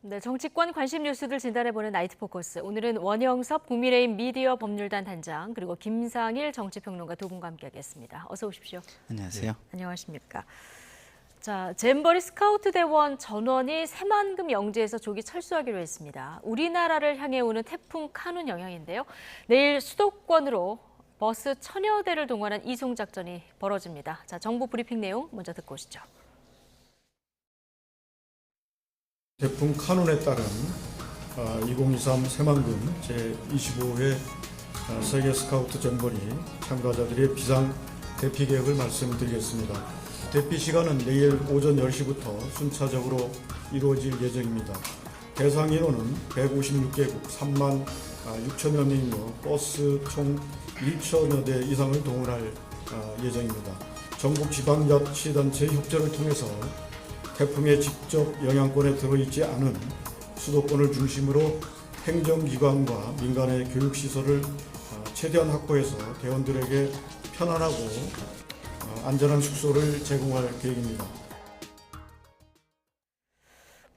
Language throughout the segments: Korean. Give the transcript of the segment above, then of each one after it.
네, 정치권 관심 뉴스들 진단해보는 나이트 포커스. 오늘은 원영섭 국민의힘 미디어 법률단 단장 그리고 김상일 정치평론가 두 분과 함께하겠습니다. 어서 오십시오. 안녕하세요. 안녕하십니까. 자, 잼버리 스카우트 대원 전원이 새만금 영지에서 조기 철수하기로 했습니다. 우리나라를 향해 오는 태풍 카눈 영향인데요. 내일 수도권으로 버스 1000여 대를 동원한 이송 작전이 벌어집니다. 자, 정부 브리핑 내용 먼저 듣고 오시죠. 태풍 카눈에 따른 2023 새만금 제25회 세계 스카우트 잼버리 참가자들의 비상 대피 계획을 말씀드리겠습니다. 대피 시간은 내일 오전 10시부터 순차적으로 이루어질 예정입니다. 대상 인원은 156개국 3만 6천여 명이며 버스 총 2천여 대 이상을 동원할 예정입니다. 전국 지방자치단체 협조를 통해서 태풍의 직접 영향권에 들어있지 않은 수도권을 중심으로 행정기관과 민간의 교육시설을 최대한 확보해서 대원들에게 편안하고 안전한 숙소를 제공할 계획입니다.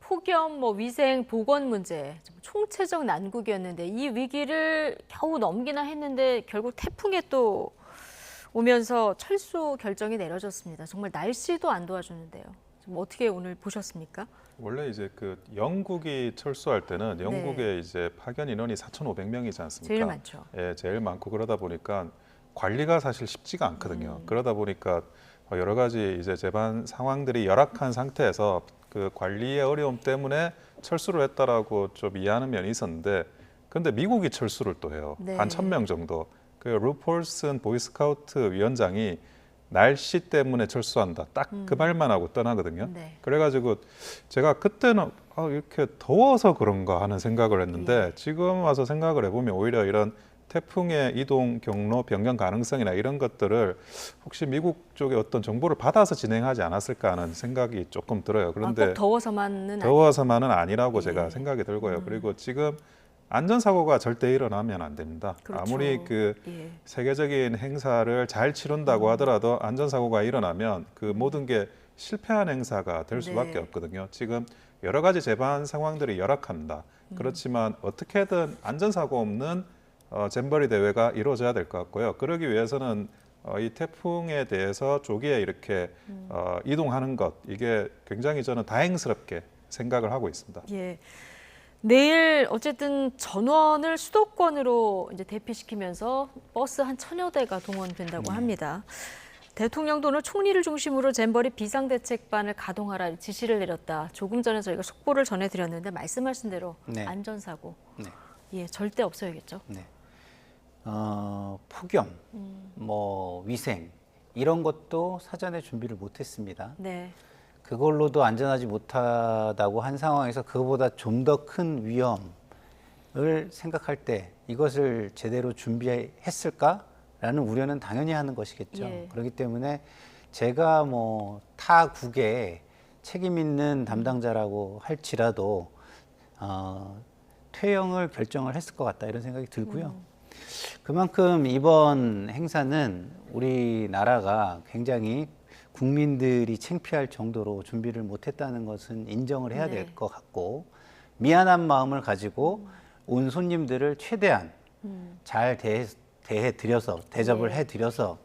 폭염, 위생, 보건 문제, 총체적 난국이었는데 이 위기를 겨우 넘기나 했는데 결국 태풍에 또 오면서 철수 결정이 내려졌습니다. 정말 날씨도 안 도와주는데요. 어떻게 오늘 보셨습니까? 원래 이제 그 영국이 철수할 때는 영국의 이제 파견 인원이 4,500명이지 않습니까? 제일 많죠. 예, 제일 많고 그러다 보니까 관리가 사실 쉽지가 않거든요. 그러다 보니까 여러 가지 이제 재반 상황들이 열악한 상태에서 그 관리의 어려움 때문에 철수를 했다라고 좀 이해하는 면이 있었는데, 근데 미국이 철수를 또 해요. 네. 한 1,000명 정도. 그 루폴슨 보이스카우트 위원장이 날씨 때문에 철수한다. 딱 그 말만 하고 떠나거든요. 네. 그래가지고 제가 그때는 이렇게 더워서 그런가 하는 생각을 했는데 지금 와서 생각을 해보면 오히려 이런 태풍의 이동 경로 변경 가능성이나 이런 것들을 혹시 미국 쪽에 어떤 정보를 받아서 진행하지 않았을까 하는 생각이 조금 들어요. 그런데 꼭 더워서만은 더워서만은 아니라고 제가 예. 생각이 들고요. 그리고 지금 안전사고가 절대 일어나면 안 됩니다. 그렇죠. 아무리 그 예. 세계적인 행사를 잘 치른다고 하더라도 안전사고가 일어나면 그 모든 게 실패한 행사가 될 수밖에 네. 없거든요. 지금 여러 가지 재반 상황들이 열악합니다. 그렇지만 어떻게든 안전사고 없는 잼버리 대회가 이루어져야 될 것 같고요. 그러기 위해서는 이 태풍에 대해서 조기에 이렇게 이동하는 것, 이게 굉장히 저는 다행스럽게 생각을 하고 있습니다. 예. 내일 어쨌든 전원을 수도권으로 이제 대피시키면서 버스 한 1000여 대가 동원된다고 합니다. 대통령도 오늘 총리를 중심으로 잼버리 비상대책반을 가동하라 지시를 내렸다. 조금 전에 저희가 속보를 전해드렸는데 말씀하신 대로 네. 안전사고 네. 예, 절대 없어야겠죠. 네. 폭염, 위생 이런 것도 사전에 준비를 못했습니다. 네. 그걸로도 안전하지 못하다고 한 상황에서 그거보다 좀 더 큰 위험을 생각할 때 이것을 제대로 준비했을까라는 우려는 당연히 하는 것이겠죠. 예. 그렇기 때문에 제가 타 국의 책임 있는 담당자라고 할지라도 퇴영을 결정을 했을 것 같다 이런 생각이 들고요. 그만큼 이번 행사는 우리나라가 굉장히 국민들이 창피할 정도로 준비를 못했다는 것은 인정을 해야 될 것 같고, 미안한 마음을 가지고 온 손님들을 최대한 잘 대해드려서 대접을 네. 해드려서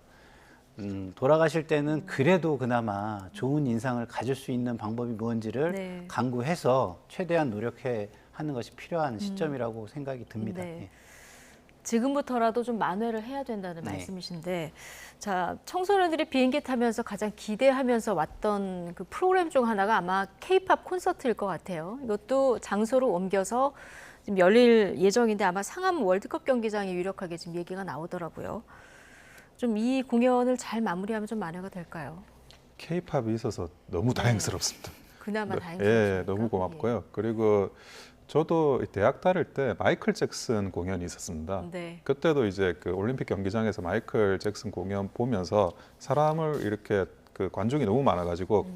돌아가실 때는 그래도 그나마 좋은 인상을 가질 수 있는 방법이 뭔지를 네. 강구해서 최대한 노력해 하는 것이 필요한 시점이라고 생각이 듭니다. 네. 예. 지금부터라도 좀 만회를 해야 된다는 네. 말씀이신데, 자, 청소년들이 비행기 타면서 가장 기대하면서 왔던 그 프로그램 중 하나가 아마 K-팝 콘서트일 것 같아요. 이것도 장소를 옮겨서 지금 열릴 예정인데 아마 상암 월드컵 경기장이 유력하게 지금 얘기가 나오더라고요. 좀 이 공연을 잘 마무리하면 좀 만회가 될까요? K-팝이 있어서 너무 다행스럽습니다. 그나마 예, 다행이죠. 너무 고맙고요. 그리고 저도 대학 다닐 때 마이클 잭슨 공연이 있었습니다. 네. 그때도 이제 그 올림픽 경기장에서 마이클 잭슨 공연 보면서 사람을 이렇게 그 관중이 너무 많아가지고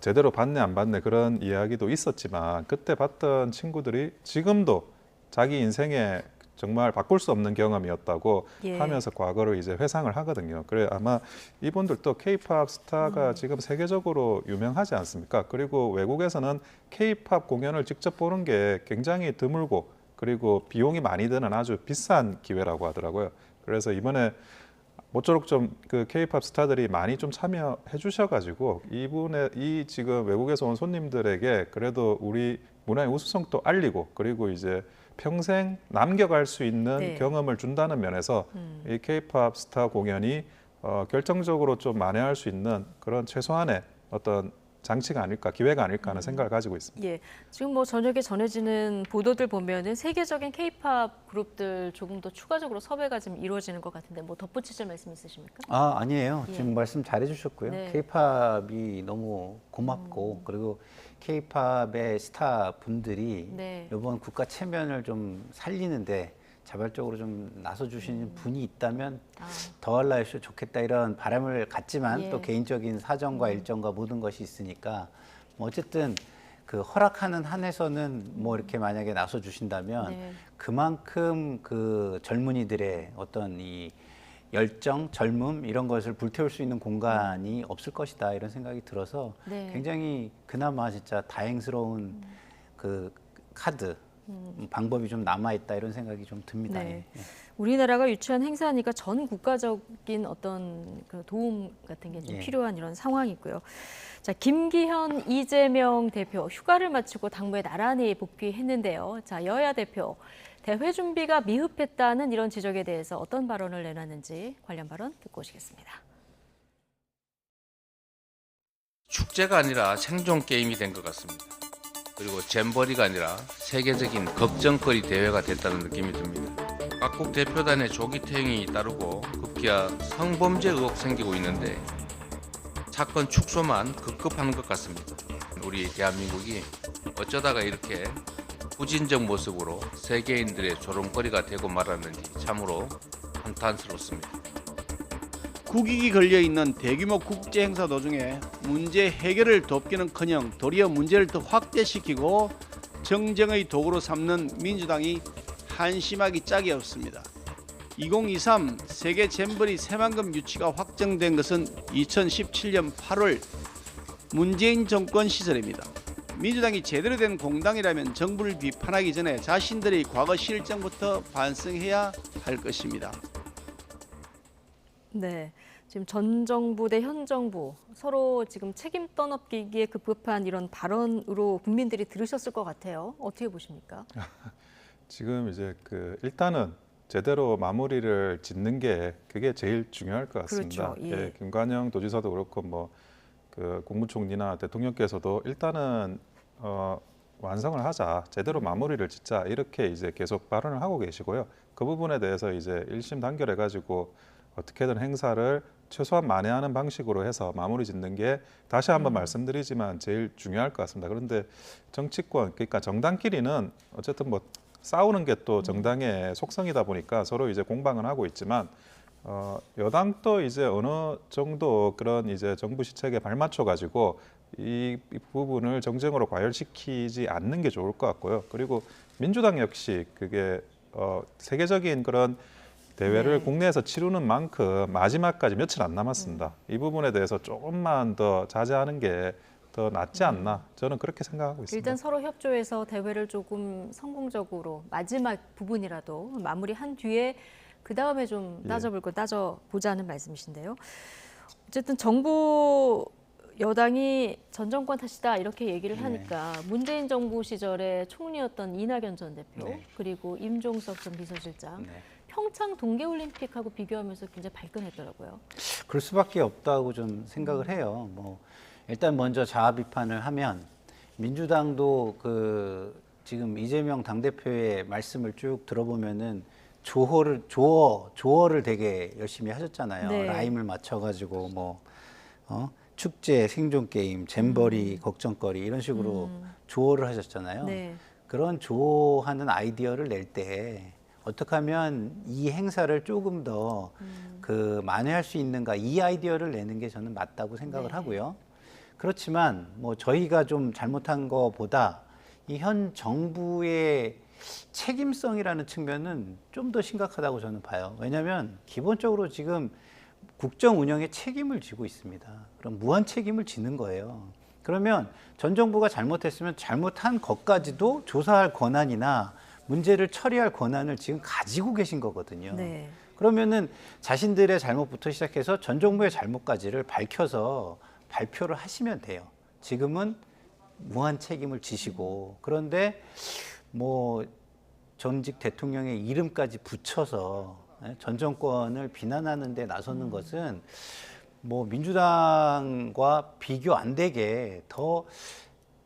제대로 봤네 안 봤네 그런 이야기도 있었지만, 그때 봤던 친구들이 지금도 자기 인생의 정말 바꿀 수 없는 경험이었다고 예. 하면서 과거를 이제 회상을 하거든요. 그래 아마 이분들도 K-팝 스타가 지금 세계적으로 유명하지 않습니까? 그리고 외국에서는 K-팝 공연을 직접 보는 게 굉장히 드물고 그리고 비용이 많이 드는 아주 비싼 기회라고 하더라고요. 그래서 이번에 모쪼록 좀 그 K-팝 스타들이 많이 좀 참여해 주셔가지고 이 지금 외국에서 온 손님들에게 그래도 우리 문화의 우수성도 알리고 그리고 이제 평생 남겨갈 수 있는 네. 경험을 준다는 면에서 이 K-팝 스타 공연이 결정적으로 좀 만회할 수 있는 그런 최소한의 어떤 장치가 아닐까, 기회가 아닐까 하는 생각을 가지고 있습니다. 예, 지금 뭐 저녁에 전해지는 보도들 보면은 세계적인 K-팝 그룹들 조금 더 추가적으로 섭외가 좀 이루어지는 것 같은데 뭐 덧붙이실 말씀 있으십니까? 아니에요. 예. 지금 말씀 잘해 주셨고요. 네. K-팝이 너무 고맙고 그리고 K-팝의 스타 분들이 네. 이번 국가 체면을 좀 살리는데 자발적으로 좀 나서 주시는 분이 있다면 아, 더 할라이쇼 좋겠다 이런 바람을 갖지만 예. 또 개인적인 사정과 일정과 모든 것이 있으니까 뭐 어쨌든 그 허락하는 한에서는 뭐 이렇게 만약에 나서 주신다면 네. 그만큼 그 젊은이들의 어떤 이 열정, 젊음 이런 것을 불태울 수 있는 공간이 없을 것이다 이런 생각이 들어서 네. 굉장히 그나마 진짜 다행스러운 그 카드 방법이 좀 남아 있다 이런 생각이 좀 듭니다. 네. 예. 우리나라가 유치한 행사니까 전 국가적인 어떤 그 도움 같은 게 좀 예. 필요한 이런 상황이고요. 자, 김기현, 이재명 대표 휴가를 마치고 당무에 나란히 복귀했는데요. 자, 여야 대표 대회 준비가 미흡했다는 이런 지적에 대해서 어떤 발언을 내놨는지 관련 발언 듣고 오시겠습니다. 축제가 아니라 생존 게임이 된 것 같습니다. 그리고 잼버리가 아니라 세계적인 걱정거리 대회가 됐다는 느낌이 듭니다. 각국 대표단의 조기 퇴행이 따르고 급기야 성범죄 의혹 생기고 있는데 사건 축소만 급급한 것 같습니다. 우리 대한민국이 어쩌다가 이렇게 후진적 모습으로 세계인들의 조롱거리가 되고 말았는지 참으로 한탄스럽습니다. 국익이 걸려있는 대규모 국제 행사 도중에 문제 해결을 돕기는커녕 도리어 문제를 더 확대시키고 정쟁의 도구로 삼는 민주당이 한심하기 짝이 없습니다. 2023 세계 잼버리 새만금 유치가 확정된 것은 2017년 8월 문재인 정권 시절입니다. 민주당이 제대로 된 공당이라면 정부를 비판하기 전에 자신들의 과거 실정부터 반성해야 할 것입니다. 네, 지금 전 정부 대 현 정부 서로 지금 책임 떠넘기기에 급급한 이런 발언으로 국민들이 들으셨을 것 같아요. 어떻게 보십니까? 지금 이제 그 일단은 제대로 마무리를 짓는 게 그게 제일 중요할 것 같습니다. 그렇죠. 예. 김관영 도지사도 그렇고 뭐 그 국무총리나 대통령께서도 일단은 완성을 하자, 제대로 마무리를 짓자 이렇게 이제 계속 발언을 하고 계시고요. 그 부분에 대해서 이제 일심 단결해 가지고 어떻게든 행사를 최소한 만회하는 방식으로 해서 마무리 짓는 게 다시 한번 말씀드리지만 제일 중요할 것 같습니다. 그런데 정치권, 그러니까 정당끼리는 어쨌든 뭐 싸우는 게 또 정당의 속성이다 보니까 서로 이제 공방은 하고 있지만 여당도 이제 어느 정도 그런 이제 정부 시책에 발맞춰 가지고 이 부분을 정쟁으로 과열시키지 않는 게 좋을 것 같고요. 그리고 민주당 역시 그게 세계적인 그런 대회를 네. 국내에서 치르는 만큼 마지막까지 며칠 안 남았습니다. 이 부분에 대해서 조금만 더 자제하는 게 더 낫지 않나 저는 그렇게 생각하고 있습니다. 일단 서로 협조해서 대회를 조금 성공적으로 마지막 부분이라도 마무리한 뒤에 그 다음에 좀 따져볼 거 따져보자는 말씀이신데요. 어쨌든 정부 여당이 전 정권 탓이다 이렇게 얘기를 하니까 문재인 정부 시절에 총리였던 이낙연 전 대표 네. 그리고 임종석 전 비서실장 네. 평창 동계올림픽하고 비교하면서 굉장히 발끈했더라고요. 그럴 수밖에 없다고 좀 생각을 해요. 뭐 일단 먼저 자아 비판을 하면 민주당도 그 지금 이재명 당대표의 말씀을 쭉 들어보면은 조어를 되게 열심히 하셨잖아요. 네. 라임을 맞춰가지고 뭐 축제, 생존 게임, 잼버리, 걱정거리 이런 식으로 조어를 하셨잖아요. 네. 그런 조어하는 아이디어를 낼 때 어떻게 하면 이 행사를 조금 더 그 만회할 수 있는가 이 아이디어를 내는 게 저는 맞다고 생각을 네. 하고요. 그렇지만 뭐 저희가 좀 잘못한 것보다 이 현 정부의 책임성이라는 측면은 좀 더 심각하다고 저는 봐요. 왜냐하면 기본적으로 지금 국정 운영에 책임을 지고 있습니다. 그럼 무한 책임을 지는 거예요. 그러면 전 정부가 잘못했으면 잘못한 것까지도 조사할 권한이나 문제를 처리할 권한을 지금 가지고 계신 거거든요. 네. 그러면은 자신들의 잘못부터 시작해서 전 정부의 잘못까지를 밝혀서 발표를 하시면 돼요. 지금은 무한 책임을 지시고, 그런데 뭐 전직 대통령의 이름까지 붙여서 전 정권을 비난하는 데 나서는 것은 뭐 민주당과 비교 안 되게 더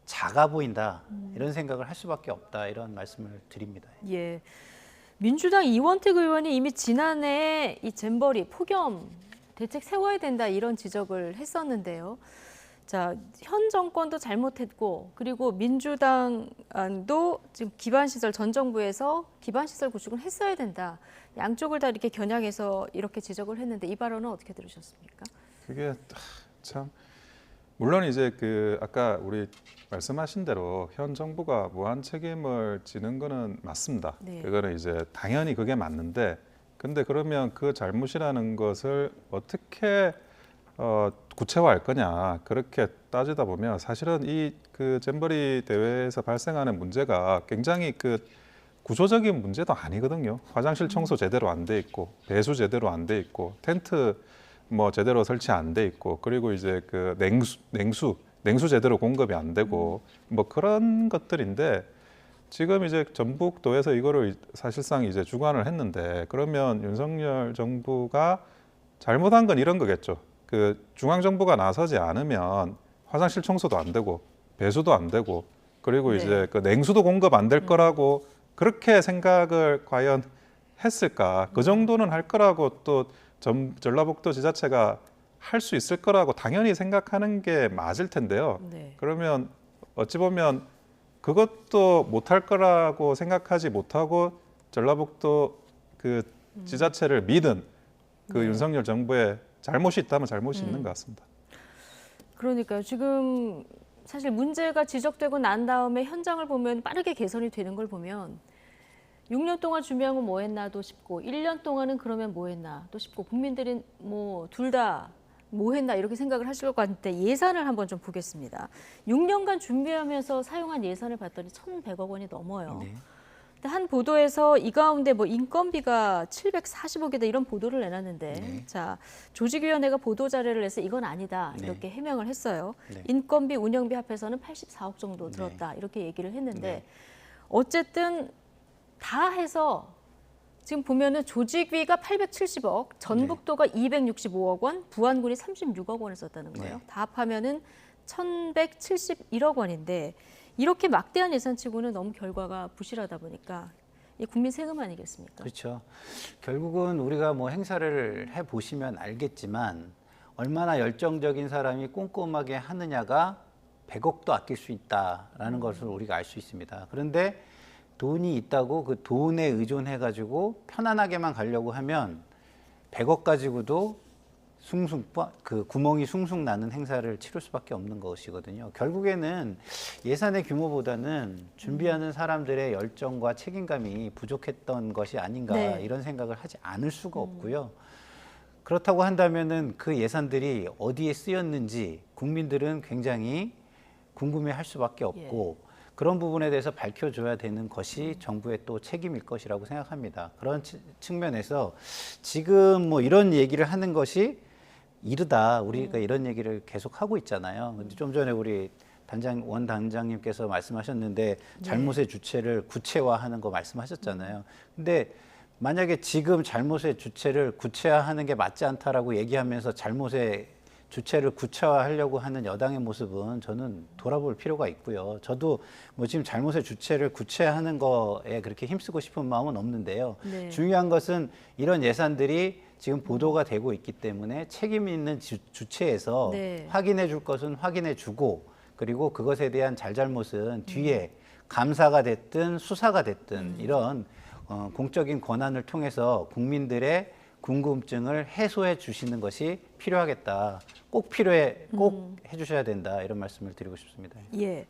작아 보인다, 이런 생각을 할 수밖에 없다, 이런 말씀을 드립니다. 예. 민주당 이원택 의원이 이미 지난해 이 잼버리 폭염 대책 세워야 된다 이런 지적을 했었는데요. 자, 현 정권도 잘못했고, 그리고 민주당도 지금 기반시설 전 정부에서 기반시설 구축은 했어야 된다. 양쪽을 다 이렇게 겨냥해서 이렇게 지적을 했는데 이 발언은 어떻게 들으셨습니까? 그게 참 물론 이제 그 아까 우리 말씀하신 대로 현 정부가 무한 책임을 지는 거는 맞습니다. 네. 그거는 이제 당연히 그게 맞는데, 근데 그러면 그 잘못이라는 것을 어떻게 구체화할 거냐, 그렇게 따지다 보면 사실은 이 그 잼버리 대회에서 발생하는 문제가 굉장히 그 구조적인 문제도 아니거든요. 화장실 청소 제대로 안 돼 있고, 배수 제대로 안 돼 있고, 텐트 뭐 제대로 설치 안 돼 있고, 그리고 이제 그 냉수 제대로 공급이 안 되고, 뭐 그런 것들인데, 지금 이제 전북도에서 이거를 사실상 이제 주관을 했는데, 그러면 윤석열 정부가 잘못한 건 이런 거겠죠. 그 중앙 정부가 나서지 않으면 화장실 청소도 안 되고, 배수도 안 되고, 그리고 네. 이제 그 냉수도 공급 안 될 거라고 그렇게 생각을 과연 했을까? 그 정도는 할 거라고 또 전라북도 지자체가 할 수 있을 거라고 당연히 생각하는 게 맞을 텐데요. 네. 그러면 어찌 보면 그것도 못할 거라고 생각하지 못하고 전라북도 그 지자체를 믿은 그 네. 윤석열 정부의 잘못이 있다면 잘못이 있는 것 같습니다. 그러니까요. 지금 사실 문제가 지적되고 난 다음에 현장을 보면 빠르게 개선이 되는 걸 보면 6년 동안 준비한 건 뭐 했나도 싶고 1년 동안은 그러면 뭐 했나도 싶고 국민들이 뭐 둘 다 뭐 했나 이렇게 생각을 하실 것 같은데 예산을 한번 좀 보겠습니다. 6년간 준비하면서 사용한 예산을 봤더니 1,100억 원이 넘어요. 네. 근데 한 보도에서 이 가운데 뭐 인건비가 740억이다 이런 보도를 내놨는데 네. 자 조직위원회가 보도 자료를 내서 이건 아니다 네. 이렇게 해명을 했어요. 네. 인건비, 운영비 합해서는 84억 정도 들었다 이렇게 얘기를 했는데 네. 어쨌든 다 해서 지금 보면은 조직위가 870억, 전북도가 265억 원, 부안군이 36억 원을 썼다는 거예요. 네. 다 합하면은 1,171억 원인데 이렇게 막대한 예산치고는 너무 결과가 부실하다 보니까 이 국민 세금 아니겠습니까? 그렇죠. 결국은 우리가 뭐 행사를 해 보시면 알겠지만 얼마나 열정적인 사람이 꼼꼼하게 하느냐가 100억도 아낄 수 있다라는 것을 우리가 알 수 있습니다. 그런데 돈이 있다고 그 돈에 의존해 가지고 편안하게만 가려고 하면 100억 가지고도 그 구멍이 숭숭 나는 행사를 치를 수밖에 없는 것이거든요. 결국에는 예산의 규모보다는 준비하는 사람들의 열정과 책임감이 부족했던 것이 아닌가 네. 이런 생각을 하지 않을 수가 없고요. 그렇다고 한다면은 그 예산들이 어디에 쓰였는지 국민들은 굉장히 궁금해할 수밖에 없고 그런 부분에 대해서 밝혀줘야 되는 것이 정부의 또 책임일 것이라고 생각합니다. 그런 측면에서 지금 뭐 이런 얘기를 하는 것이 이르다. 우리가 이런 얘기를 계속 하고 있잖아요. 근데 좀 전에 우리 원 단장님께서 말씀하셨는데 잘못의 주체를 구체화하는 거 말씀하셨잖아요. 근데 만약에 지금 잘못의 주체를 구체화하는 게 맞지 않다라고 얘기하면서 잘못의 주체를 구체화하려고 하는 여당의 모습은 저는 돌아볼 필요가 있고요. 저도 뭐 지금 잘못의 주체를 구체화하는 거에 그렇게 힘쓰고 싶은 마음은 없는데요. 네. 중요한 것은 이런 예산들이 지금 보도가 되고 있기 때문에 책임 있는 주체에서 네. 확인해 줄 것은 확인해 주고 그리고 그것에 대한 잘잘못은 뒤에 감사가 됐든 수사가 됐든 이런 공적인 권한을 통해서 국민들의 궁금증을 해소해 주시는 것이 필요하겠다. 꼭 해주셔야 된다. 이런 말씀을 드리고 싶습니다. 예.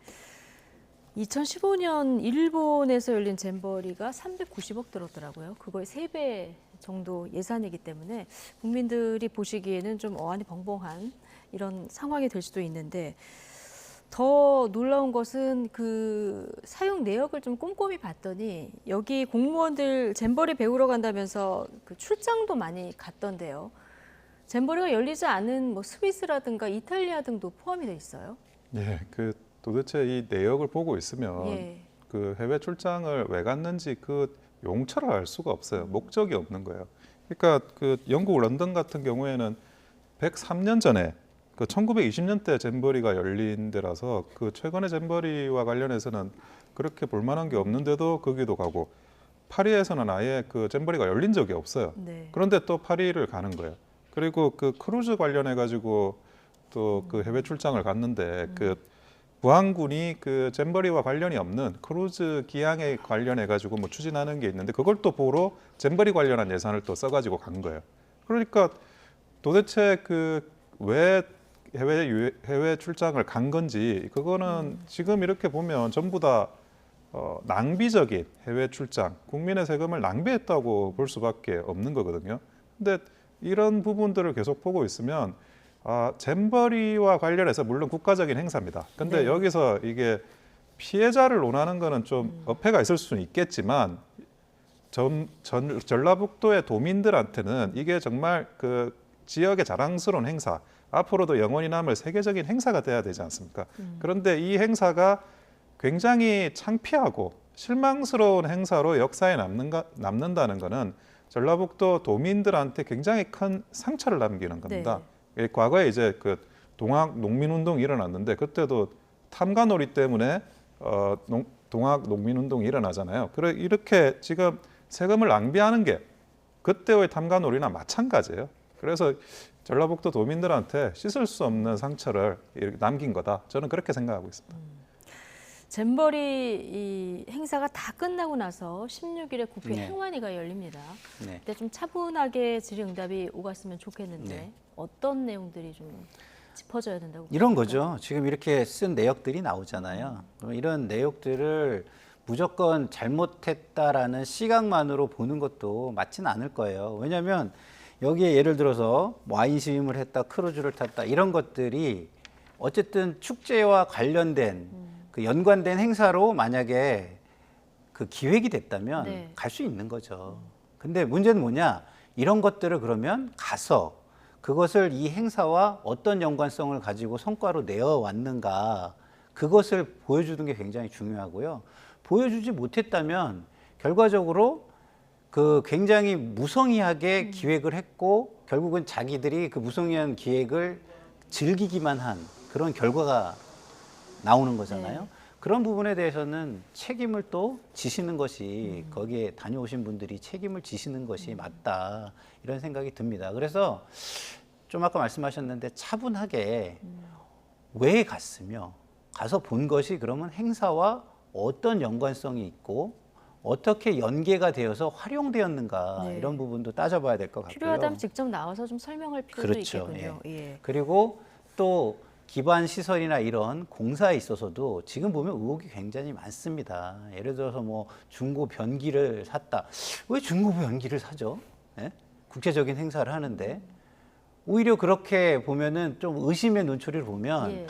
2015년 일본에서 열린 잼버리가 390억 들었더라고요. 그거의 3배 정도 예산이기 때문에 국민들이 보시기에는 좀 어안이 벙벙한 이런 상황이 될 수도 있는데, 더 놀라운 것은 그 사용 내역을 좀 꼼꼼히 봤더니 여기 공무원들 잼버리 배우러 간다면서 그 출장도 많이 갔던데요. 잼버리가 열리지 않은 뭐 스위스라든가 이탈리아 등도 포함이 돼 있어요. 네, 그 도대체 이 내역을 보고 있으면 예. 그 해외 출장을 왜 갔는지 그 용처를 알 수가 없어요. 목적이 없는 거예요. 그러니까 그 영국 런던 같은 경우에는 103년 전에 그 1920년대 잼버리가 열린 데라서 그 최근의 잼버리와 관련해서는 그렇게 볼만한 게 없는데도 거기도 가고, 파리에서는 아예 그 잼버리가 열린 적이 없어요. 네. 그런데 또 파리를 가는 거예요. 그리고 그 크루즈 관련해 가지고 또 그 해외 출장을 갔는데 그 부항군이 그 잼버리와 관련이 없는 크루즈 기항에 관련해 가지고 뭐 추진하는 게 있는데 그걸 또 보러 잼버리 관련한 예산을 또 써가지고 간 거예요. 그러니까 도대체 그 왜 해외 출장을 간 건지, 그거는 지금 이렇게 보면 전부 다 낭비적인 해외 출장, 국민의 세금을 낭비했다고 볼 수밖에 없는 거거든요. 근데 이런 부분들을 계속 보고 있으면 잼버리와 관련해서 물론 국가적인 행사입니다. 근데 네. 여기서 이게 피해자를 논하는 거는 좀 어폐가 있을 수는 있겠지만 전라북도의 도민들한테는 이게 정말 그 지역의 자랑스러운 행사, 앞으로도 영원히 남을 세계적인 행사가 돼야 되지 않습니까? 그런데 이 행사가 굉장히 창피하고 실망스러운 행사로 역사에 남는다는 것은 전라북도 도민들한테 굉장히 큰 상처를 남기는 겁니다. 네. 과거에 이제 그 동학 농민운동이 일어났는데 그때도 탐관오리 때문에 동학 농민운동이 일어나잖아요. 그래 이렇게 지금 세금을 낭비하는 게 그때의 탐관오리나 마찬가지예요. 그래서 전라북도 도민들한테 씻을 수 없는 상처를 이렇게 남긴 거다. 저는 그렇게 생각하고 있습니다. 잼버리 이 행사가 다 끝나고 나서 16일에 국회 네. 행안위가 열립니다. 네. 그때 좀 차분하게 질의응답이 오갔으면 좋겠는데 네. 어떤 내용들이 좀 짚어져야 된다고 이런 보십니까? 거죠. 지금 이렇게 쓴 내역들이 나오잖아요. 그럼 이런 내역들을 무조건 잘못했다라는 시각만으로 보는 것도 맞지는 않을 거예요. 왜냐하면 여기에 예를 들어서 와인 시음을 했다, 크루즈를 탔다 이런 것들이 어쨌든 축제와 관련된 그 연관된 행사로 만약에 그 기획이 됐다면 네. 갈 수 있는 거죠. 근데 문제는 뭐냐? 이런 것들을 그러면 가서 그것을 이 행사와 어떤 연관성을 가지고 성과로 내어왔는가, 그것을 보여주는 게 굉장히 중요하고요. 보여주지 못했다면 결과적으로 그 굉장히 무성의하게 기획을 했고 결국은 자기들이 그 무성의한 기획을 즐기기만 한 그런 결과가 나오는 거잖아요. 네. 그런 부분에 대해서는 책임을 또 지시는 것이 거기에 다녀오신 분들이 책임을 지시는 것이 맞다, 이런 생각이 듭니다. 그래서 좀 아까 말씀하셨는데 차분하게 왜 갔으며 가서 본 것이 그러면 행사와 어떤 연관성이 있고 어떻게 연계가 되어서 활용되었는가, 네. 이런 부분도 따져봐야 될 것 같고요. 필요하다면 직접 나와서 좀 설명할 필요도 그렇죠. 있겠군요. 예. 그리고 또 기반 시설이나 이런 공사에 있어서도 지금 보면 의혹이 굉장히 많습니다. 예를 들어서 뭐 중고 변기를 샀다. 왜 중고 변기를 사죠? 예? 국제적인 행사를 하는데 오히려 그렇게 보면은 좀 의심의 눈초리를 보면 예.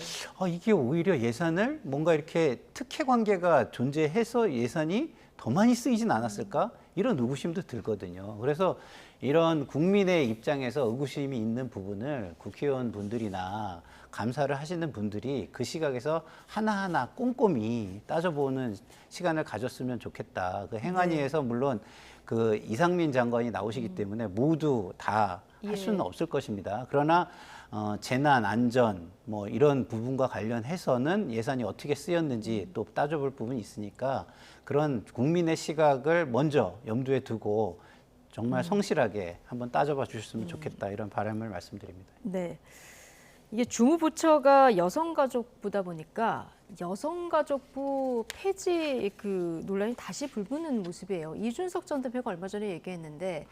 이게 오히려 예산을 뭔가 이렇게 특혜 관계가 존재해서 예산이 더 많이 쓰이진 않았을까? 이런 의구심도 들거든요. 그래서 이런 국민의 입장에서 의구심이 있는 부분을 국회의원 분들이나 감사를 하시는 분들이 그 시각에서 하나하나 꼼꼼히 따져보는 시간을 가졌으면 좋겠다. 그 행안위에서 물론 그 이상민 장관이 나오시기 때문에 모두 다 할 수는 없을 것입니다. 그러나 재난, 안전 뭐 이런 부분과 관련해서는 예산이 어떻게 쓰였는지 또 따져볼 부분이 있으니까 그런 국민의 시각을 먼저 염두에 두고 정말 성실하게 한번 따져봐 주셨으면 좋겠다, 이런 바람을 말씀드립니다. 네. 이게 주무부처가 여성가족부다 보니까 여성가족부 폐지 그 논란이 다시 불붙는 모습이에요. 이준석 전 대표가 얼마 전에 얘기했는데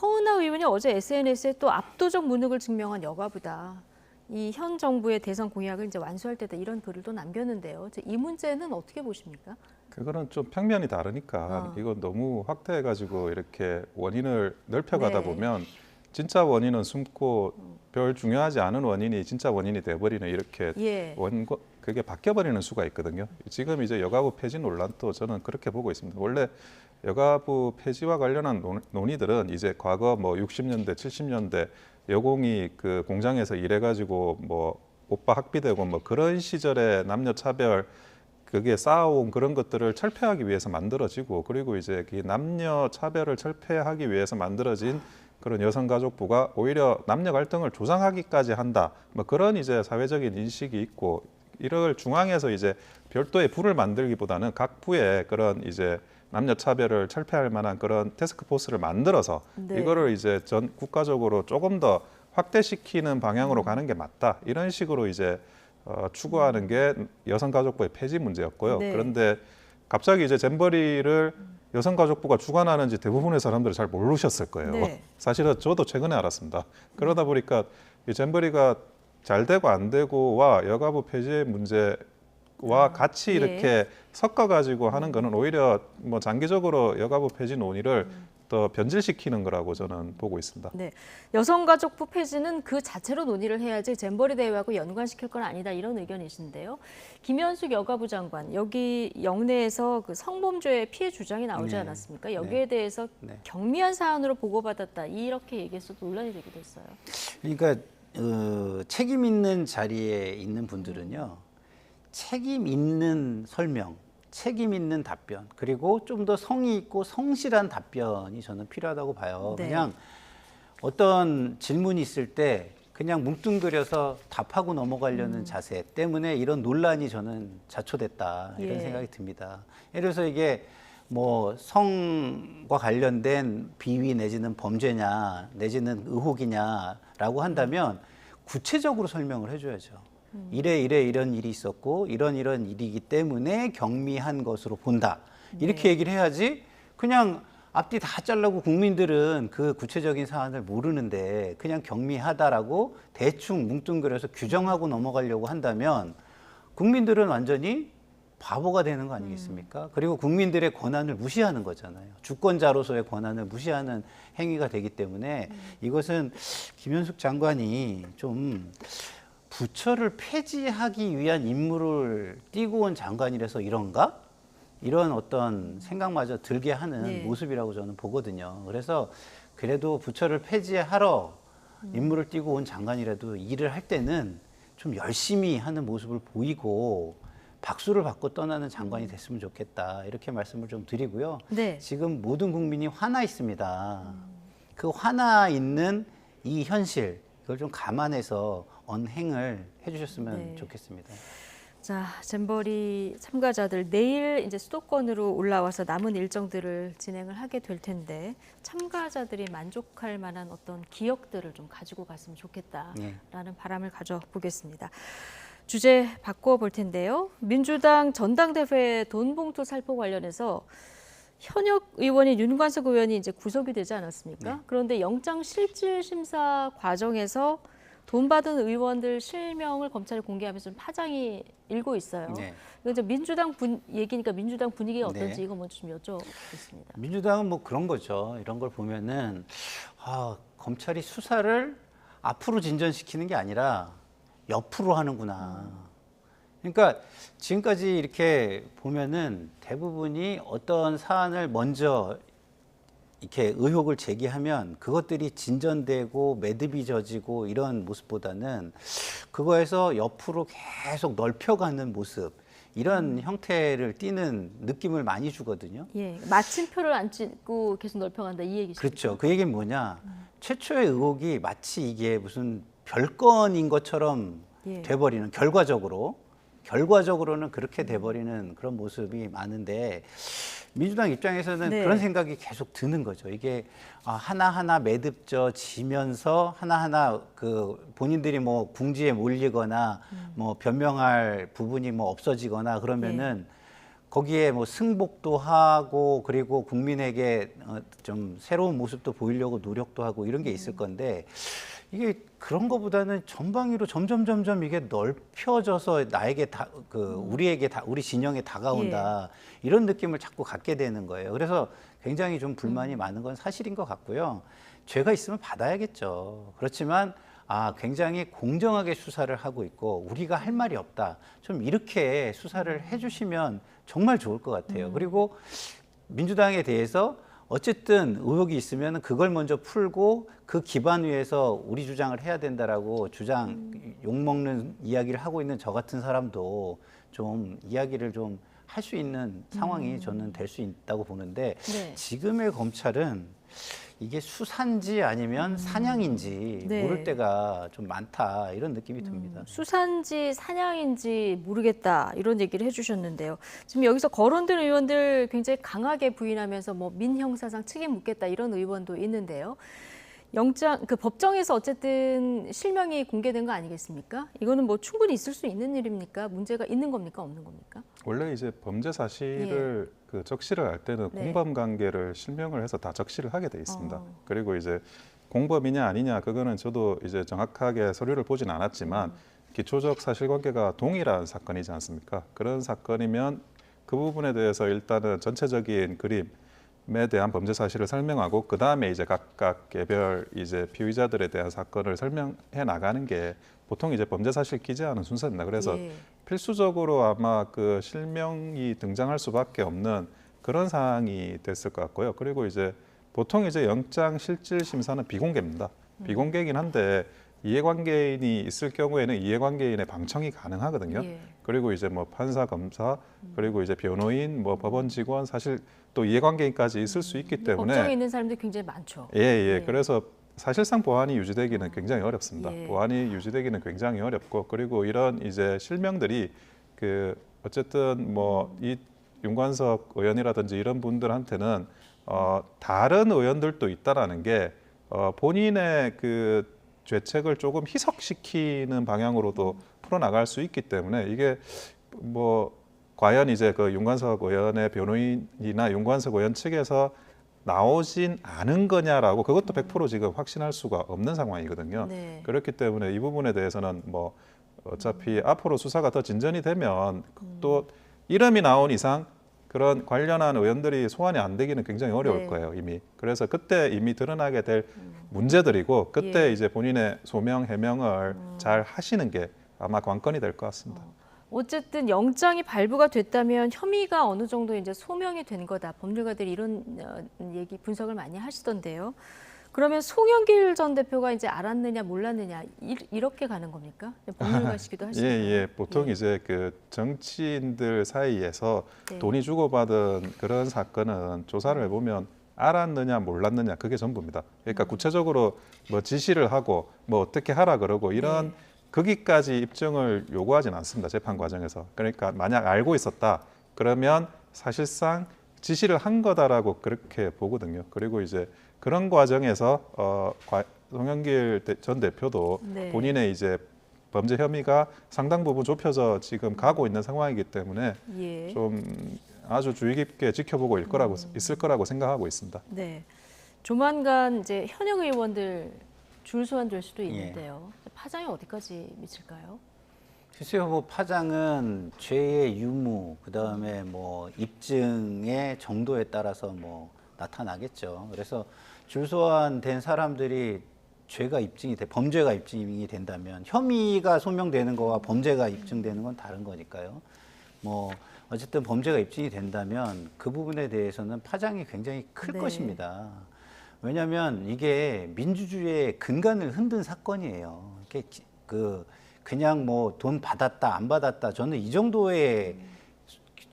허은하 의원이 어제 SNS에 또 압도적 무능을 증명한 여가부다, 이 현 정부의 대선 공약을 이제 완수할 때다 이런 글을 또 남겼는데요. 이 문제는 어떻게 보십니까? 그거는 좀 평면이 다르니까 이거 너무 확대해가지고 이렇게 원인을 넓혀가다 네. 보면 진짜 원인은 숨고 별 중요하지 않은 원인이 진짜 원인이 돼버리는 이렇게 예. 그게 바뀌어버리는 수가 있거든요. 지금 이제 여가부 폐지 논란도 저는 그렇게 보고 있습니다. 원래 여가부 폐지와 관련한 논의들은 이제 과거 뭐 60년대, 70년대 여공이 그 공장에서 일해가지고 뭐 오빠 학비되고 뭐 그런 시절에 남녀 차별 그게 쌓아온 그런 것들을 철폐하기 위해서 만들어지고 그리고 이제 그 남녀 차별을 철폐하기 위해서 만들어진 그런 여성가족부가 오히려 남녀 갈등을 조장하기까지 한다. 뭐 그런 이제 사회적인 인식이 있고 이를 중앙에서 이제 별도의 부를 만들기보다는 각 부에 그런 이제 남녀 차별을 철폐할 만한 그런 태스크포스를 만들어서 네. 이거를 이제 전 국가적으로 조금 더 확대시키는 방향으로 가는 게 맞다. 이런 식으로 이제 추구하는 게 여성가족부의 폐지 문제였고요. 네. 그런데 갑자기 이제 잼버리를 여성가족부가 주관하는지 대부분의 사람들이 잘 모르셨을 거예요. 네. 사실은 저도 최근에 알았습니다. 그러다 보니까 이 잼버리가 잘 되고 안 되고와 여가부 폐지의 문제와 같이 예. 이렇게 섞어가지고 하는 거는 오히려 뭐 장기적으로 여가부 폐지 논의를 더 변질시키는 거라고 저는 보고 있습니다. 네, 여성가족부 폐지는 그 자체로 논의를 해야지 잼버리 대회하고 연관시킬 건 아니다 이런 의견이신데요. 김현숙 여가부 장관 여기 영내에서 그 성범죄 피해 주장이 나오지 네. 않았습니까? 여기에 대해서 네. 경미한 사안으로 보고받았다 이렇게 얘기해서 논란이 되기도 했어요. 그러니까 책임 있는 자리에 있는 분들은요. 책임 있는 설명, 책임 있는 답변, 그리고 좀 더 성의 있고 성실한 답변이 저는 필요하다고 봐요. 네. 그냥 어떤 질문이 있을 때 그냥 뭉뚱그려서 답하고 넘어가려는 자세 때문에 이런 논란이 저는 자초됐다 이런 예. 생각이 듭니다. 예를 들어서 이게 뭐 성과 관련된 비위 내지는 범죄냐 내지는 의혹이냐라고 한다면 구체적으로 설명을 해줘야죠. 이래 이런 일이 있었고 이런 일이기 때문에 경미한 것으로 본다. 이렇게 네. 얘기를 해야지 그냥 앞뒤 다 잘라고 국민들은 그 구체적인 사안을 모르는데 그냥 경미하다라고 대충 뭉뚱그려서 규정하고 넘어가려고 한다면 국민들은 완전히 바보가 되는 거 아니겠습니까? 그리고 국민들의 권한을 무시하는 거잖아요. 주권자로서의 권한을 무시하는 행위가 되기 때문에 이것은 김현숙 장관이 좀 부처를 폐지하기 위한 임무를 띠고 온 장관이라서 이런가? 이런 어떤 생각마저 들게 하는 네. 모습이라고 저는 보거든요. 그래서 그래도 부처를 폐지하러 임무를 띠고 온 장관이라도 일을 할 때는 좀 열심히 하는 모습을 보이고 박수를 받고 떠나는 장관이 됐으면 좋겠다. 이렇게 말씀을 좀 드리고요. 네. 지금 모든 국민이 화나 있습니다. 그 화나 있는 이 현실, 이걸 좀 감안해서 언행을 해주셨으면 네. 좋겠습니다. 자, 잼버리 참가자들 내일 이제 수도권으로 올라와서 남은 일정들을 진행을 하게 될 텐데 참가자들이 만족할 만한 어떤 기억들을 좀 가지고 갔으면 좋겠다라는 바람을 가져보겠습니다. 주제 바꿔 볼 텐데요. 민주당 전당대회 돈봉투 살포 관련해서 현역 의원인 윤관석 의원이 이제 구속이 되지 않았습니까? 네. 그런데 영장 실질 심사 과정에서 돈 받은 의원들 실명을 검찰이 공개하면서 좀 파장이 일고 있어요. 네. 이거 이제 민주당 얘기니까 민주당 분위기가 어떤지 네. 이거 먼저 좀 여쭤보겠습니다. 민주당은 뭐 그런 거죠. 이런 걸 보면은 검찰이 수사를 앞으로 진전시키는 게 아니라 옆으로 하는구나. 그러니까 지금까지 이렇게 보면은 대부분이 어떤 사안을 먼저 이렇게 의혹을 제기하면 그것들이 진전되고 매듭이 져지고 이런 모습보다는 그거에서 옆으로 계속 넓혀가는 모습 이런 형태를 띠는 느낌을 많이 주거든요. 예, 마침표를 안 찍고 계속 넓혀간다 이 얘기죠. 그렇죠. 그 얘기는 뭐냐? 최초의 의혹이 마치 이게 무슨 별건인 것처럼 예. 돼버리는 결과적으로는 그렇게 돼버리는 그런 모습이 많은데 민주당 입장에서는 네. 그런 생각이 계속 드는 거죠. 이게 하나하나 매듭져 지면서 하나하나 그 본인들이 뭐 궁지에 몰리거나 뭐 변명할 부분이 뭐 없어지거나 그러면은 거기에 뭐 승복도 하고 그리고 국민에게 좀 새로운 모습도 보이려고 노력도 하고 이런 게 있을 건데 이게 그런 거보다는 전방위로 점점 이게 넓혀져서 나에게 우리 진영에 다가온다 이런 느낌을 자꾸 갖게 되는 거예요. 그래서 굉장히 좀 불만이 많은 건 사실인 것 같고요. 죄가 있으면 받아야겠죠. 그렇지만 굉장히 공정하게 수사를 하고 있고 우리가 할 말이 없다. 좀 이렇게 수사를 해주시면 정말 좋을 것 같아요. 그리고 민주당에 대해서 어쨌든 의혹이 있으면 그걸 먼저 풀고 그 기반 위에서 우리 주장을 해야 된다라고 욕먹는 이야기를 하고 있는 저 같은 사람도 좀 이야기를 좀 할 수 있는 상황이 저는 될 수 있다고 보는데 네. 지금의 검찰은 이게 수사인지 아니면 사냥인지 네. 모를 때가 좀 많다 이런 느낌이 듭니다. 수사인지 사냥인지 모르겠다 이런 얘기를 해주셨는데요. 지금 여기서 거론된 의원들 굉장히 강하게 부인하면서 뭐 민형사상 책임 묻겠다 이런 의원도 있는데요. 법정에서 어쨌든 실명이 공개된 거 아니겠습니까? 이거는 뭐 충분히 있을 수 있는 일입니까? 문제가 있는 겁니까? 없는 겁니까? 원래 이제 범죄 사실을 적시를 할 때는 네. 공범 관계를 실명을 해서 다 적시를 하게 돼 있습니다. 그리고 이제 공범이냐 아니냐 그거는 저도 이제 정확하게 서류를 보진 않았지만 기초적 사실관계가 동일한 사건이지 않습니까? 그런 사건이면 그 부분에 대해서 일단은 전체적인 그림에 대한 범죄 사실을 설명하고 그 다음에 이제 각각 개별 이제 피의자들에 대한 사건을 설명해 나가는 게 보통 이제 범죄 사실 기재하는 순서입니다. 그래서 예. 필수적으로 아마 그 실명이 등장할 수밖에 없는 그런 사항이 됐을 것 같고요. 그리고 이제 보통 이제 영장 실질 심사는 비공개입니다. 비공개이긴 한데 이해관계인이 있을 경우에는 이해관계인의 방청이 가능하거든요. 예. 그리고 이제 뭐 판사, 검사, 그리고 이제 변호인, 뭐 법원 직원 사실 또 이해관계인까지 있을 수 있기 때문에 법정에 있는 사람들이 굉장히 많죠. 예. 네. 그래서 사실상 보안이 유지되기는 굉장히 어렵습니다. 예. 보안이 유지되기는 굉장히 어렵고 그리고 이런 이제 실명들이 그 어쨌든 뭐 이 윤관석 의원이라든지 이런 분들한테는 다른 의원들도 있다라는 게 본인의 그 죄책을 조금 희석시키는 방향으로도 풀어나갈 수 있기 때문에 이게 뭐 과연 이제 그 윤관석 의원의 변호인이나 윤관석 의원 측에서 나오진 않은 거냐라고 그것도 100% 지금 확신할 수가 없는 상황이거든요. 네. 그렇기 때문에 이 부분에 대해서는 뭐 어차피 앞으로 수사가 더 진전이 되면 또 이름이 나온 이상 그런 관련한 의원들이 소환이 안 되기는 굉장히 어려울 네. 거예요, 이미. 그래서 그때 이미 드러나게 될 문제들이고 그때 예. 이제 본인의 소명, 해명을 잘 하시는 게 아마 관건이 될 것 같습니다. 어쨌든 영장이 발부가 됐다면 혐의가 어느 정도 이제 소명이 된 거다. 법률가들이 이런 얘기 분석을 많이 하시던데요. 그러면 송영길 전 대표가 이제 알았느냐 몰랐느냐 이렇게 가는 겁니까? 법률가시기도 하시고. 예. 보통 예. 이제 그 정치인들 사이에서 네. 돈이 주고받은 그런 사건은 조사를 해보면 알았느냐 몰랐느냐 그게 전부입니다. 그러니까 구체적으로 뭐 지시를 하고 뭐 어떻게 하라 그러고 이런 거기까지 입증을 요구하진 않습니다. 재판 과정에서. 그러니까 만약 알고 있었다 그러면 사실상 지시를 한 거다라고 그렇게 보거든요. 그리고 이제 그런 과정에서 송영길 전 대표도 네. 본인의 이제 범죄 혐의가 상당 부분 좁혀져 지금 가고 있는 상황이기 때문에 예. 좀 아주 주의 깊게 지켜보고 있을 거라고 생각하고 있습니다. 네. 조만간 이제 현역 의원들 줄 소환될 수도 있는데요. 파장이 어디까지 미칠까요? 글쎄요, 뭐 파장은 죄의 유무, 그다음에 뭐 입증의 정도에 따라서 뭐 나타나겠죠. 그래서 줄소환된 사람들이 범죄가 입증이 된다면 혐의가 소명되는 거와 범죄가 입증되는 건 다른 거니까요. 뭐 어쨌든 범죄가 입증이 된다면 그 부분에 대해서는 파장이 굉장히 클 네. 것입니다. 왜냐하면 이게 민주주의의 근간을 흔든 사건이에요. 이게 그냥 뭐 돈 받았다 안 받았다 저는 이 정도의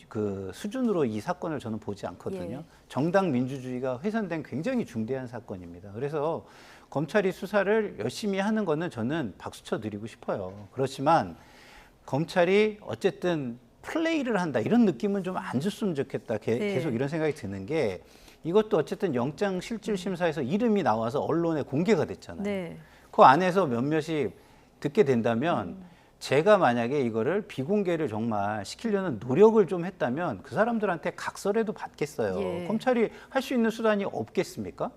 그 수준으로 이 사건을 저는 보지 않거든요. 예. 정당 민주주의가 훼손된 굉장히 중대한 사건입니다. 그래서 검찰이 수사를 열심히 하는 거는 저는 박수 쳐드리고 싶어요. 그렇지만 검찰이 어쨌든 플레이를 한다 이런 느낌은 좀 안 줬으면 좋겠다. 계속 이런 생각이 드는 게 이것도 어쨌든 영장 실질 심사에서 이름이 나와서 언론에 공개가 됐잖아요. 네. 그 안에서 몇몇이 듣게 된다면 제가 만약에 이거를 비공개를 정말 시키려는 노력을 좀 했다면 그 사람들한테 각서라도 받겠어요. 예. 검찰이 할 수 있는 수단이 없겠습니까?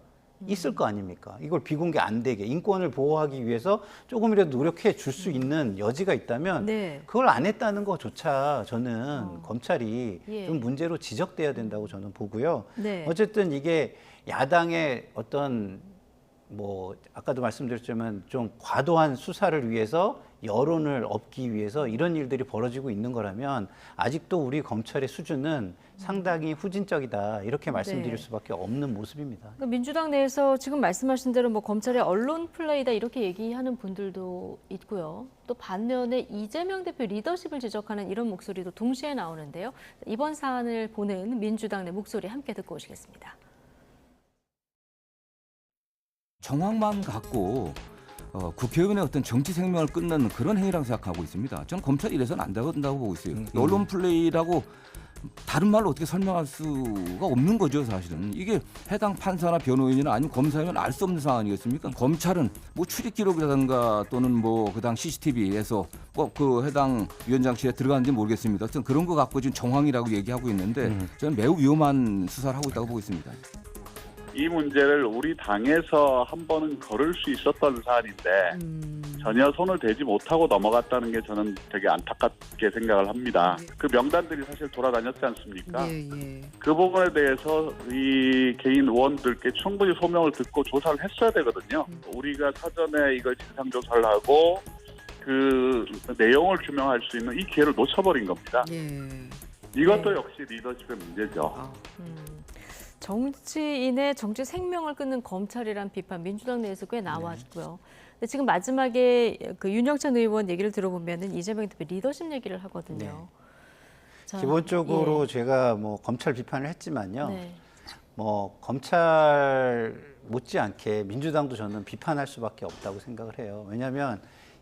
있을 거 아닙니까? 이걸 비공개 안 되게 인권을 보호하기 위해서 조금이라도 노력해 줄 수 있는 여지가 있다면 네. 그걸 안 했다는 것조차 저는 검찰이 예. 좀 문제로 지적돼야 된다고 저는 보고요. 네. 어쨌든 이게 야당의 어떤 뭐 아까도 말씀드렸지만 좀 과도한 수사를 위해서 여론을 얻기 위해서 이런 일들이 벌어지고 있는 거라면 아직도 우리 검찰의 수준은 상당히 후진적이다 이렇게 말씀드릴 네. 수밖에 없는 모습입니다. 그러니까 민주당 내에서 지금 말씀하신 대로 뭐 검찰의 언론 플레이다 이렇게 얘기하는 분들도 있고요. 또 반면에 이재명 대표 리더십을 지적하는 이런 목소리도 동시에 나오는데요. 이번 사안을 보는 민주당 내 목소리 함께 듣고 오시겠습니다. 정황만 갖고 국회의원의 어떤 정치 생명을 끊는 그런 행위라고 생각하고 있습니다. 저는 검찰이 이래서는 안 된다고 보고 있어요. 언론 플레이라고 다른 말로 어떻게 설명할 수가 없는 거죠, 사실은. 이게 해당 판사나 변호인이나 아니면 검사면 알 수 없는 상황 아니겠습니까? 검찰은 뭐 출입 기록이라든가 또는 뭐 그 당 CCTV에서 꼭 그 해당 위원장실에 들어갔는지 모르겠습니다. 어떤 그런 거 갖고 지금 정황이라고 얘기하고 있는데 저는 매우 위험한 수사를 하고 있다고 보고 있습니다. 이 문제를 우리 당에서 한 번은 거를 수 있었던 사안인데 전혀 손을 대지 못하고 넘어갔다는 게 저는 되게 안타깝게 생각을 합니다. 그 명단들이 사실 돌아다녔지 않습니까? 그 부분에 대해서 이 개인 의원들께 충분히 소명을 듣고 조사를 했어야 되거든요. 우리가 사전에 이걸 진상조사를 하고 그 내용을 규명할 수 있는 이 기회를 놓쳐버린 겁니다. 이것도 역시 리더십의 문제죠. 정치인의 정치 생명을 끊는 검찰이란 비판 민주당 내에서 꽤 나왔고요. 근데 지금 마지막에 그 윤영찬 의원 얘기를 들어보면은 이재명 대표 리더십 얘기를 하거든요. 자, 기본적으로 제가 뭐 검찰 비판을 했지만요. 네. 뭐 검찰 못지않게 민주당도 저는 비판할 수밖에 없다고 생각을 해요. 왜냐하면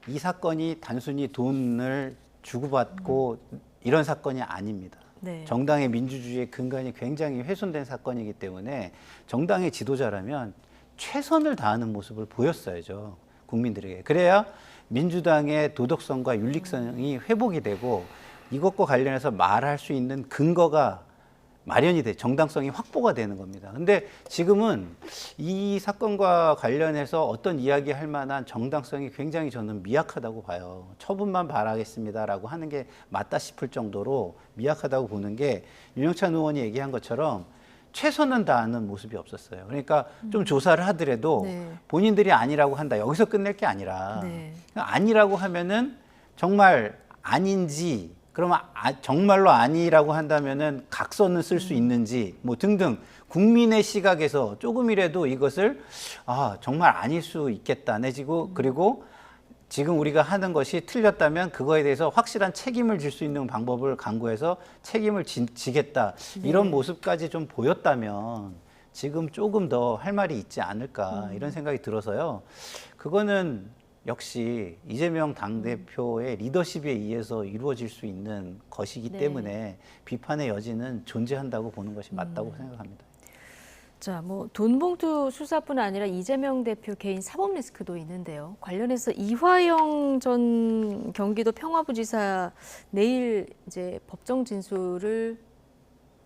이 사건이 단순히 돈을 주고받고 이런 사건이 아닙니다. 네. 정당의 민주주의의 근간이 굉장히 훼손된 사건이기 때문에 정당의 지도자라면 최선을 다하는 모습을 보였어야죠. 국민들에게. 그래야 민주당의 도덕성과 윤리성이 회복이 되고 이것과 관련해서 말할 수 있는 근거가 마련이 돼 정당성이 확보가 되는 겁니다. 근데 지금은 이 사건과 관련해서 어떤 이야기할 만한 정당성이 굉장히 저는 미약하다고 봐요. 처분만 바라겠습니다라고 하는 게 맞다 싶을 정도로 미약하다고 보는 게 윤영찬 의원이 얘기한 것처럼 최선은 다하는 모습이 없었어요. 그러니까 좀 조사를 하더라도 네. 본인들이 아니라고 한다. 여기서 끝낼 게 아니라 네. 아니라고 하면은 정말 아닌지 그러면 정말로 아니라고 한다면은 각서는 쓸 수 있는지 뭐 등등 국민의 시각에서 조금이라도 이것을 정말 아닐 수 있겠다 내지고 그리고 지금 우리가 하는 것이 틀렸다면 그거에 대해서 확실한 책임을 질 수 있는 방법을 강구해서 책임을 지겠다 이런 모습까지 좀 보였다면 지금 조금 더 할 말이 있지 않을까 이런 생각이 들어서요. 그거는 역시 이재명 당대표의 리더십에 의해서 이루어질 수 있는 것이기 네. 때문에 비판의 여지는 존재한다고 보는 것이 맞다고 생각합니다. 자, 뭐 돈봉투 수사뿐 아니라 이재명 대표 개인 사법 리스크도 있는데요. 관련해서 이화영 전 경기도 평화부지사 내일 이제 법정 진술을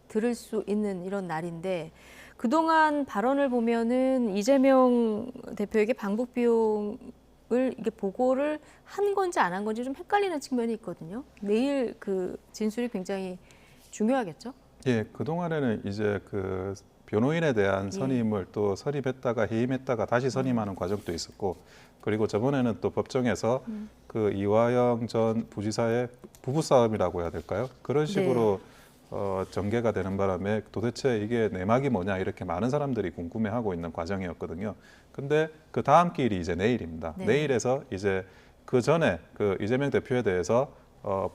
들을 수 있는 이런 날인데 그동안 발언을 보면은 이재명 대표에게 방북 비용을 이게 보고를 한 건지 안 한 건지 좀 헷갈리는 측면이 있거든요. 내일 그 진술이 굉장히 중요하겠죠? 예, 그동안에는 이제 그 변호인에 대한 선임을 또 선임했다가 해임했다가 다시 선임하는 과정도 있었고 그리고 저번에는 또 법정에서 그 이화영 전 부지사의 부부싸움이라고 해야 될까요? 그런 식으로 전개가 되는 바람에 도대체 이게 내막이 뭐냐 이렇게 많은 사람들이 궁금해하고 있는 과정이었거든요. 근데 그 다음 길이 이제 내일입니다. 네. 내일에서 이제 그 전에 그 이재명 대표에 대해서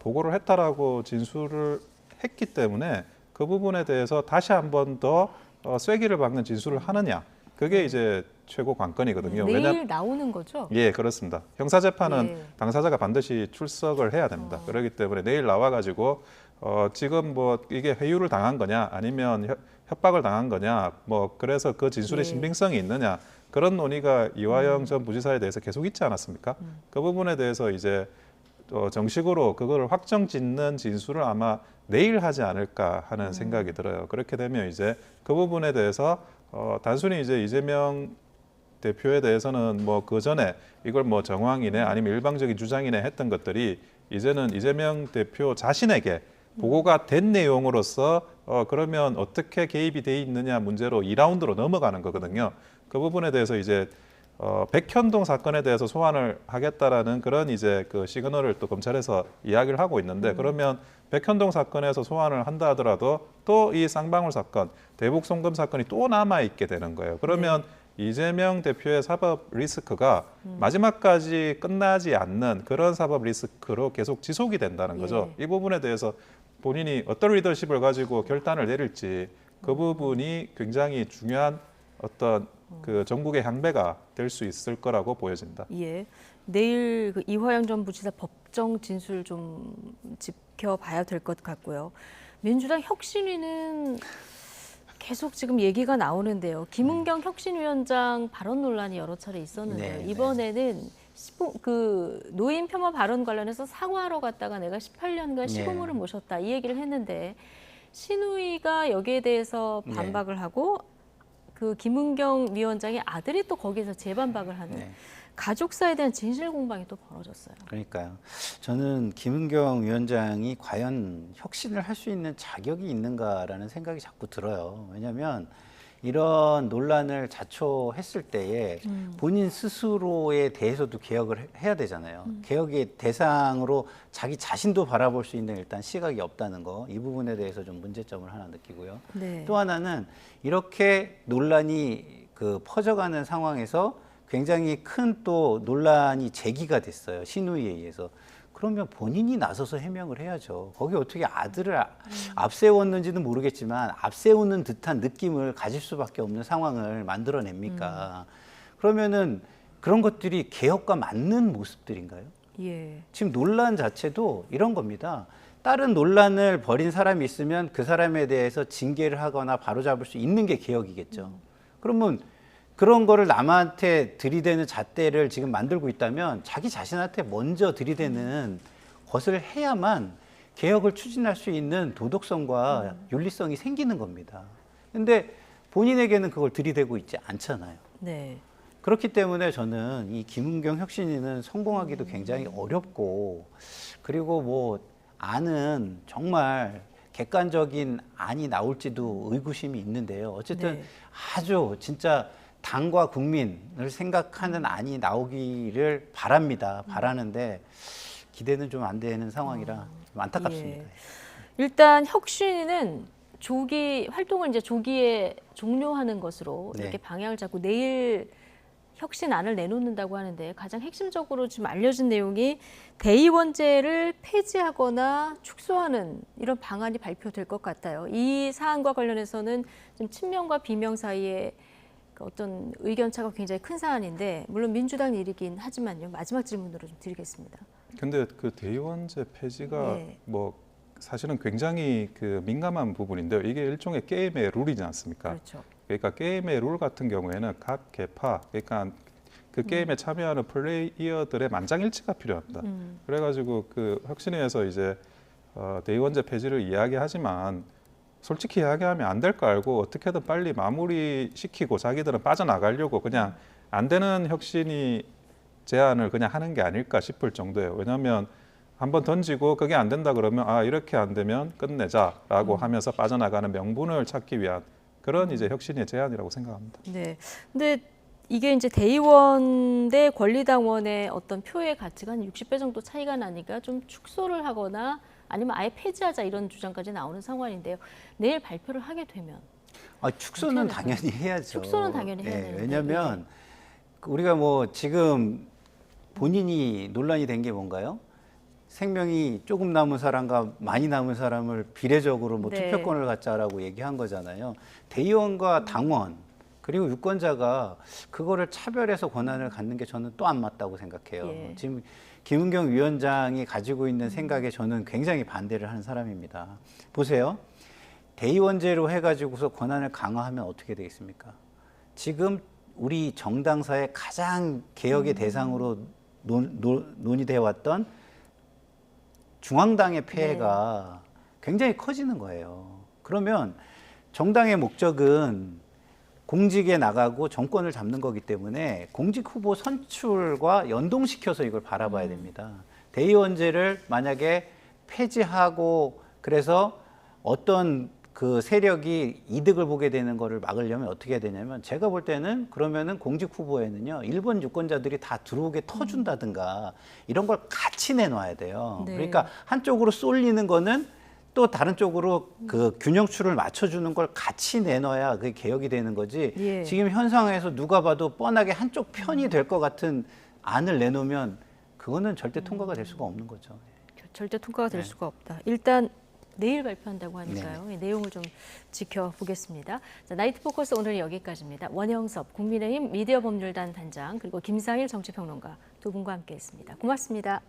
보고를 했다라고 진술을 했기 때문에 그 부분에 대해서 다시 한 번 더 쐐기를 박는 진술을 하느냐 그게 이제 최고 관건이거든요. 내일 나오는 거죠? 예, 그렇습니다. 형사재판은 예. 당사자가 반드시 출석을 해야 됩니다. 그렇기 때문에 내일 나와가지고 지금 뭐 이게 회유를 당한 거냐 아니면 협박을 당한 거냐 뭐 그래서 그 진술의 예. 신빙성이 있느냐 그런 논의가 이화영 전 부지사에 대해서 계속 있지 않았습니까? 그 부분에 대해서 이제 정식으로 그거를 확정짓는 진술을 아마 내일 하지 않을까 하는 생각이 들어요. 그렇게 되면 이제 그 부분에 대해서 단순히 이제 이재명 대표에 대해서는 뭐 그 전에 이걸 뭐 정황이네 아니면 일방적인 주장이네 했던 것들이 이제는 이재명 대표 자신에게 보고가 된 내용으로서 그러면 어떻게 개입이 돼 있느냐 문제로 2라운드로 넘어가는 거거든요. 그 부분에 대해서 이제 백현동 사건에 대해서 소환을 하겠다라는 그런 이제 그 시그널을 또 검찰에서 이야기를 하고 있는데 그러면 백현동 사건에서 소환을 한다 하더라도 또 이 쌍방울 사건, 대북 송금 사건이 또 남아 있게 되는 거예요. 그러면 이재명 대표의 사법 리스크가 마지막까지 끝나지 않는 그런 사법 리스크로 계속 지속이 된다는 거죠. 이 부분에 대해서 본인이 어떤 리더십을 가지고 결단을 내릴지 그 부분이 굉장히 중요한 어떤 그 전국의 향배가 될 수 있을 거라고 보여집니다. 예. 내일 그 이화영 전 부지사 법정 진술 좀 지켜봐야 될 것 같고요. 민주당 혁신위는 계속 지금 얘기가 나오는데요. 김은경 혁신위원장 발언 논란이 여러 차례 있었는데요. 네, 이번에는 그 노인 폄하 발언 관련해서 사과하러 갔다가 내가 18년간 시부모를 모셨다 이 얘기를 했는데 신우이가 여기에 대해서 반박을 하고 그 김은경 위원장의 아들이 또 거기에서 재반박을 하는 가족사에 대한 진실 공방이 또 벌어졌어요. 그러니까요. 저는 김은경 위원장이 과연 혁신을 할 수 있는 자격이 있는가라는 생각이 자꾸 들어요. 왜냐하면 이런 논란을 자초했을 때에 본인 스스로에 대해서도 개혁을 해야 되잖아요. 개혁의 대상으로 자기 자신도 바라볼 수 있는 일단 시각이 없다는 거, 이 부분에 대해서 좀 문제점을 하나 느끼고요. 또 하나는 이렇게 논란이 그 퍼져가는 상황에서 굉장히 큰 또 논란이 제기가 됐어요. 신우이에 의해서. 그러면 본인이 나서서 해명을 해야죠. 거기 어떻게 아들을 앞세웠는지는 모르겠지만 앞세우는 듯한 느낌을 가질 수밖에 없는 상황을 만들어냅니까? 그러면은 그런 것들이 개혁과 맞는 모습들인가요? 지금 논란 자체도 이런 겁니다. 다른 논란을 벌인 사람이 있으면 그 사람에 대해서 징계를 하거나 바로잡을 수 있는 게 개혁이겠죠. 그러면 그런 거를 남한테 들이대는 잣대를 지금 만들고 있다면 자기 자신한테 먼저 들이대는 것을 해야만 개혁을 추진할 수 있는 도덕성과 윤리성이 생기는 겁니다. 근데 본인에게는 그걸 들이대고 있지 않잖아요. 그렇기 때문에 저는 이 김은경 혁신위는 성공하기도 굉장히 어렵고, 그리고 뭐 안은 정말 객관적인 안이 나올지도 의구심이 있는데요. 어쨌든 아주 진짜 당과 국민을 생각하는 안이 나오기를 바랍니다. 바라는데 기대는 좀 안 되는 상황이라 좀 안타깝습니다. 일단 혁신위는 조기 활동을 이제 조기에 종료하는 것으로 이렇게 방향을 잡고 내일 혁신안을 내놓는다고 하는데, 가장 핵심적으로 지금 알려진 내용이 대의원제를 폐지하거나 축소하는 이런 방안이 발표될 것 같아요. 이 사안과 관련해서는 지금 친명과 비명 사이에 어떤 의견차가 굉장히 큰 사안인데, 물론 민주당 일이긴 하지만요. 마지막 질문으로 좀 드리겠습니다. 근데 그 대의원제 폐지가 뭐 사실은 굉장히 그 민감한 부분인데요. 이게 일종의 게임의 룰이지 않습니까? 그러니까 게임의 룰 같은 경우에는 각 계파, 그러니까 그 게임에 참여하는 플레이어들의 만장일치가 필요합니다. 그래가지고 그 혁신위에서 이제 대의원제 폐지를 이야기하지만 솔직히 이야기하면 안 될 거 알고 어떻게든 빨리 마무리시키고 자기들은 빠져나가려고 그냥 안 되는 혁신이 제안을 그냥 하는 게 아닐까 싶을 정도예요. 왜냐하면 한번 던지고 그게 안 된다 그러면 이렇게 안 되면 끝내자라고 하면서 빠져나가는 명분을 찾기 위한 그런 이제 혁신의 제안이라고 생각합니다. 근데 이게 이제 대의원 대 권리당원의 어떤 표의 가치가 한 60배 정도 차이가 나니까 좀 축소를 하거나 아니면 아예 폐지하자 이런 주장까지 나오는 상황인데요. 내일 발표를 하게 되면 축소는 당연히 해야죠. 축소는 당연히 해야 되는데. 왜냐하면 우리가 뭐 지금 본인이 논란이 된 게 뭔가요? 생명이 조금 남은 사람과 많이 남은 사람을 비례적으로 뭐 투표권을 갖자라고 얘기한 거잖아요. 대의원과 당원 그리고 유권자가 그거를 차별해서 권한을 갖는 게 저는 또 안 맞다고 생각해요. 지금 김은경 위원장이 가지고 있는 생각에 저는 굉장히 반대를 하는 사람입니다. 보세요. 대의원제로 해가지고서 권한을 강화하면 어떻게 되겠습니까? 지금 우리 정당사의 가장 개혁의 대상으로 논의되어 왔던 중앙당의 폐해가 굉장히 커지는 거예요. 그러면 정당의 목적은 공직에 나가고 정권을 잡는 거기 때문에 공직 후보 선출과 연동시켜서 이걸 바라봐야 됩니다. 대의원제를 만약에 폐지하고 그래서 어떤 그 세력이 이득을 보게 되는 거를 막으려면 어떻게 해야 되냐면 제가 볼 때는 그러면은 공직 후보에는요 일본 유권자들이 다 들어오게 터준다든가 이런 걸 같이 내놔야 돼요. 네. 그러니까 한쪽으로 쏠리는 거는 또 다른 쪽으로 그 균형추를 맞춰주는 걸 같이 내놔야 그게 개혁이 되는 거지. 예. 지금 현 상황에서 누가 봐도 뻔하게 한쪽 편이 될 것 같은 안을 내놓으면 그거는 절대 통과가 될 수가 없는 거죠. 절대 통과가 될 네. 수가 없다. 일단 내일 발표한다고 하니까요. 이 내용을 좀 지켜보겠습니다. 자, 나이트 포커스 오늘은 여기까지입니다. 원영섭 국민의힘 미디어법률단 단장 그리고 김상일 정치평론가 두 분과 함께했습니다. 고맙습니다.